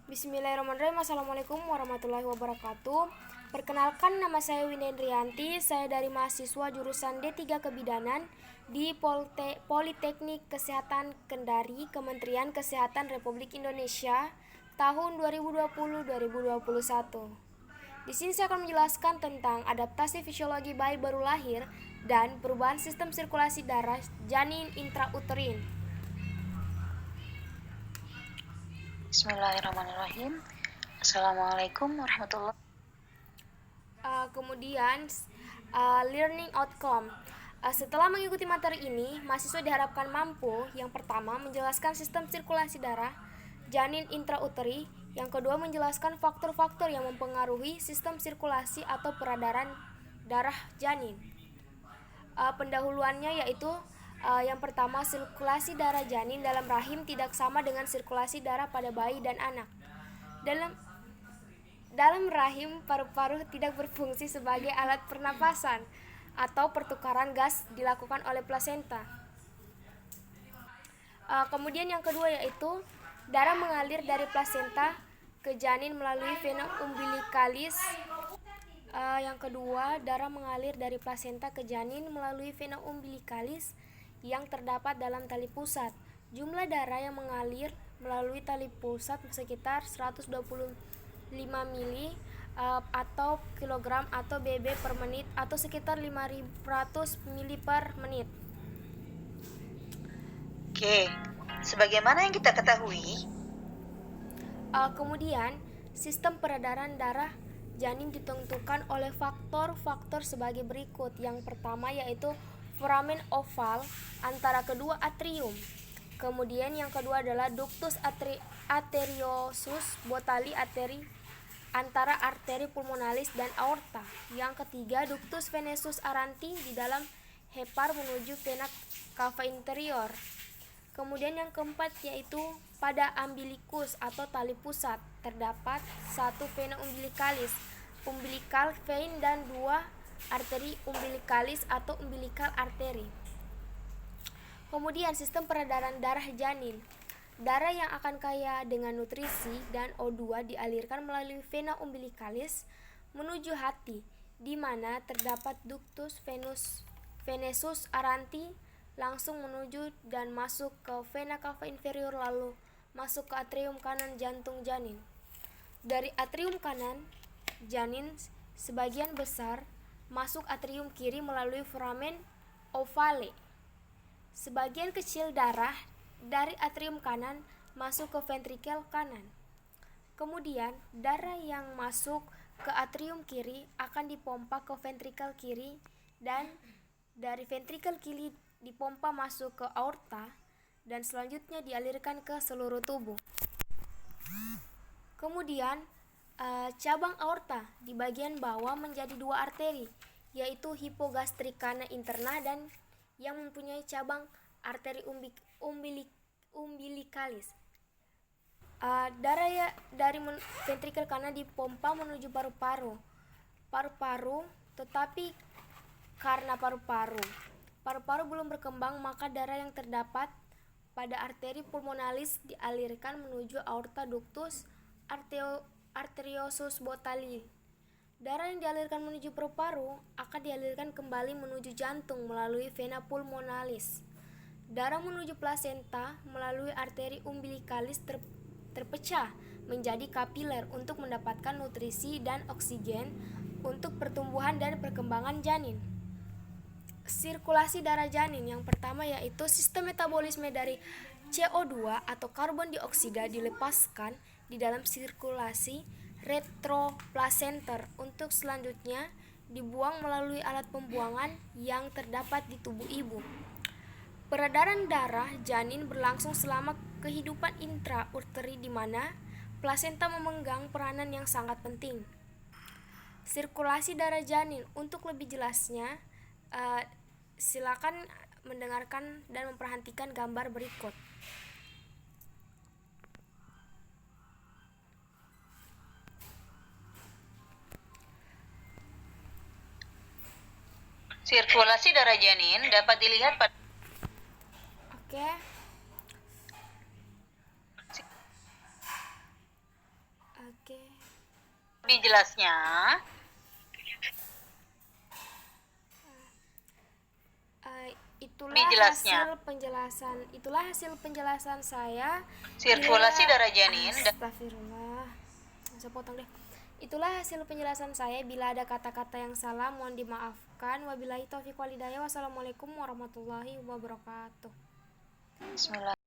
Bismillahirrahmanirrahim. Assalamualaikum warahmatullahi wabarakatuh. Perkenalkan, nama saya Windendrianti. Saya dari mahasiswa jurusan D3 Kebidanan di Politeknik Kesehatan Kendari, Kementerian Kesehatan Republik Indonesia tahun 2020-2021. Di sini saya akan menjelaskan tentang adaptasi fisiologi bayi baru lahir dan perubahan sistem sirkulasi darah janin intrauterin. Bismillahirrahmanirrahim. Assalamualaikum warahmatullahi Kemudian learning outcome. Setelah mengikuti materi ini, mahasiswa diharapkan mampu yang pertama menjelaskan sistem sirkulasi darah janin intrauteri, yang kedua menjelaskan faktor-faktor yang mempengaruhi sistem sirkulasi atau peredaran darah janin. Pendahuluannya yaitu yang pertama, sirkulasi darah janin dalam rahim tidak sama dengan sirkulasi darah pada bayi dan anak. Dalam rahim, paru-paru tidak berfungsi sebagai alat pernapasan atau pertukaran gas dilakukan oleh plasenta. Kemudian yang kedua yaitu darah mengalir dari plasenta ke janin melalui vena umbilicalis. Yang kedua, darah mengalir dari plasenta ke janin melalui vena umbilicalis yang terdapat dalam tali pusat. Jumlah darah yang mengalir melalui tali pusat sekitar 125 mili atau kilogram atau BB per menit atau sekitar 500 mili per menit. Oke, sebagaimana yang kita ketahui, Kemudian, sistem peredaran darah janin ditentukan oleh faktor-faktor sebagai berikut. Yang pertama yaitu foramen oval antara kedua atrium. Kemudian yang kedua adalah ductus arteriosus botali arteri antara arteri pulmonalis dan aorta. Yang ketiga, ductus venosus aranti di dalam hepar menuju vena cava interior. Kemudian yang keempat yaitu pada umbilicus atau tali pusat terdapat satu vena umbilicalis, umbilical vein, dan dua arteri umbilicalis atau umbilical artery. Kemudian sistem peredaran darah janin. Darah yang akan kaya dengan nutrisi dan O2 dialirkan melalui vena umbilicalis menuju hati, di mana terdapat ductus venosus aranti langsung menuju dan masuk ke vena cava inferior lalu masuk ke atrium kanan jantung janin. Dari atrium kanan janin sebagian besar masuk atrium kiri melalui foramen ovale. Sebagian kecil darah dari atrium kanan masuk ke ventrikel kanan. Kemudian darah yang masuk ke atrium kiri akan dipompa ke ventrikel kiri dan dari ventrikel kiri dipompa masuk ke aorta dan selanjutnya dialirkan ke seluruh tubuh. Kemudian cabang aorta di bagian bawah menjadi dua arteri, yaitu hipogastrik kana interna dan yang mempunyai cabang arteri umbilicalis. Darah dari ventrikel kanan dipompa menuju paru-paru. Tetapi karena paru-paru belum berkembang, maka darah yang terdapat pada arteri pulmonalis dialirkan menuju aorta ductus arteriosus botali. Darah yang dialirkan menuju paru-paru akan dialirkan kembali menuju jantung melalui vena pulmonalis. Darah menuju plasenta melalui arteri umbilicalis terpecah menjadi kapiler untuk mendapatkan nutrisi dan oksigen untuk pertumbuhan dan perkembangan janin. Sirkulasi darah janin yang pertama yaitu sistem metabolisme dari CO2 atau karbon dioksida dilepaskan di dalam sirkulasi retroplasenter untuk selanjutnya dibuang melalui alat pembuangan yang terdapat di tubuh ibu. Peredaran darah janin berlangsung selama kehidupan intrauteri di mana plasenta memegang peranan yang sangat penting. Sirkulasi darah janin, untuk lebih jelasnya silakan mendengarkan dan memperhatikan gambar berikut. sirkulasi darah janin dapat dilihat pada Oke. lebih jelasnya. Itulah Lebih jelasnya. hasil penjelasan saya. Sirkulasi darah janin. Astagfirullah. Saya potong deh. Itulah hasil penjelasan saya. Bila ada kata-kata yang salah mohon dimaafkan. Wabillahi taufiq wal hidayah. Wassalamualaikum warahmatullahi wabarakatuh. Bismillah.